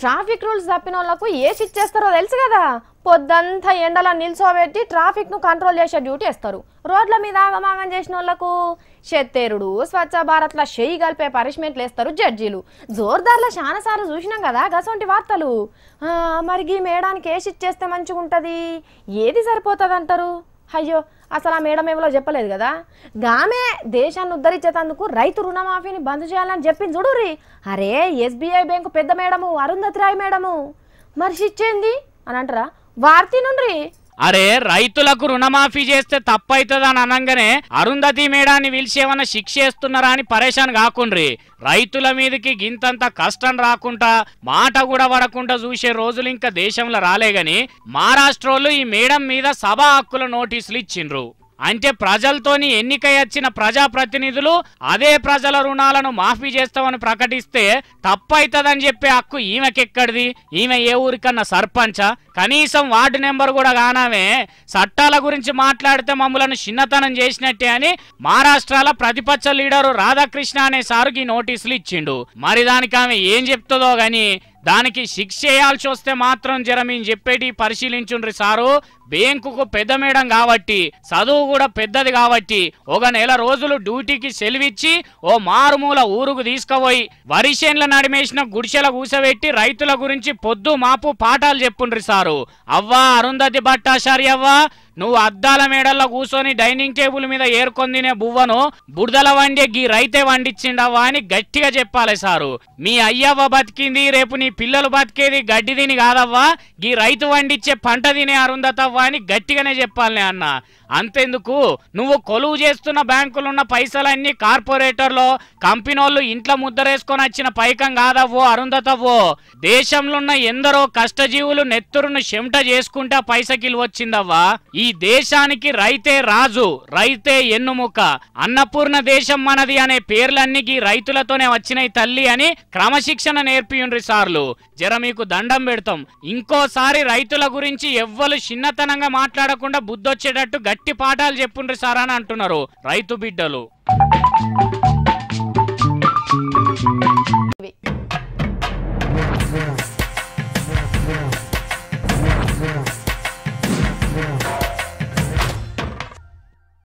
Traffic rules తప్పిన వాళ్ళకు ఏ శిక్ష చేస్తారో తెలుసు కదా. పొద్దంతా ఎండలా నిల్చోబెట్టి ట్రాఫిక్ను కంట్రోల్ చేసే డ్యూటీ ఇస్తారు. రోడ్ల మీద ఆగమాగం చేసిన వాళ్ళకు చెత్తేరుడు స్వచ్ఛ భారత్లో షెయి కలిపే పనిష్మెంట్లు వేస్తారు జడ్జీలు. జోర్దార్లో చాలాసార్లు చూసినాం కదా గసొంటి వార్తలు. మరి ఈ మేడానికి ఏ శిక్ష చేస్తే మంచిగా ఉంటుంది, ఏది సరిపోతుంది అంటారు? అయ్యో అసలు ఆ మేడం ఎవరో చెప్పలేదు కదా. గామే దేశాన్ని ఉద్ధరించేందుకు రైతు రుణమాఫీని బంద్ చేయాలని చెప్పింది చూడుర్రి. అరే ఎస్బీఐ బ్యాంకు పెద్ద మేడము అరుంధతి రాయ్ మేడము మరి శిక్షేంది అని అంటారా? వార్తి నుండి అరే రైతులకు రుణమాఫీ చేస్తే తప్పైతుందని అనగానే అరుంధతి మేడాన్ని పిలిచి ఏమన్నా శిక్ష చేస్తున్నారా అని పరేషాన్ కాకుండ్రి. రైతుల మీదకి గింతంత కష్టం రాకుండా మాట కూడా పడకుండా చూసే రోజులు ఇంకా దేశంలో రాలేగాని మహారాష్ట్రలో ఈ మేడం మీద సభా హక్కుల నోటీసులు ఇచ్చిండ్రు. అంటే ప్రజలతోని ఎన్నికై వచ్చిన ప్రజాప్రతినిధులు అదే ప్రజల రుణాలను మాఫీ చేస్తామని ప్రకటిస్తే తప్పైతుందని చెప్పే హక్కు ఈమెకెక్కడిది? ఈమె ఏ ఊరికన్నా సర్పంచా? కనీసం వార్డు నెంబర్ కూడా కానామే చట్టాల గురించి మాట్లాడితే మమ్మలను చిన్నతనం చేసినట్టే అని మహారాష్ట్రలో ప్రతిపక్ష లీడరు రాధాకృష్ణ అనే సారుకి నోటీసులు ఇచ్చిండు. మరి దానికి ఆమె ఏం చెప్తుందో గాని దానికి శిక్ష చేయాల్సి వస్తే మాత్రం జర మేము చెప్పేటి పరిశీలించుండ్రి సారు. బ్యాంకుకు పెద్ద మేడం కాబట్టి చదువు కూడా పెద్దది కాబట్టి ఒక నెల రోజులు డ్యూటీకి సెలవిచ్చి ఓ మారుమూల ఊరుకు తీసుకుపోయి వరిసేన్ల నడిమేసిన గుడిసెల కూసబెట్టి రైతుల గురించి పొద్దు మాపు పాఠాలు చెప్పుండ్రి సారు. అవ్వా అరుంధతి భట్టాచారి అవ్వా, నువ్వు అద్దాల మేడల్లో కూర్చొని డైనింగ్ టేబుల్ మీద ఏర్కొని తినే బువ్వను బుడదల వండే గీ రైతే వండించిండవ్వా అని గట్టిగా చెప్పాలి సారు. మీ అయ్యవ్వ బతికింది, రేపు నీ పిల్లలు బతికేది గడ్డి తిని కాదవ్వా, గీ రైతు వండిచ్చే పంట తినే అరుంధతవ్వా అని గట్టిగానే చెప్పాలనే అన్న. అంతెందుకు, నువ్వు కొలువు చేస్తున్న బ్యాంకులున్న పైసలన్నీ కార్పొరేటర్లో కంపెనీలు ఇంట్లో ముద్దరేసుకొని వచ్చిన పైకం కాదవ్వో అరుంధతవ్వో. దేశంలో ఉన్న ఎందరో కష్టజీవులు నెత్తురును చెమట చేసుకుంటా పైసకిలు వచ్చిందవ్వా. ఈ దేశానికి రైతే రాజు, రైతే ఎన్నుముక, అన్నపూర్ణ దేశం మనది అనే పేర్లన్నీ రైతులతోనే వచ్చినాయి తల్లి అని క్రమశిక్షణ నేర్పియుండ్రి సార్లు. జర మీకు దండం పెడతాం, ఇంకోసారి రైతుల గురించి ఎవ్వరు చిన్నతనంగా మాట్లాడకుండా బుద్ధొచ్చేటట్టు గట్టి పాఠాలు చెప్పుండ్రి సార్ అని అంటున్నారు రైతు బిడ్డలు.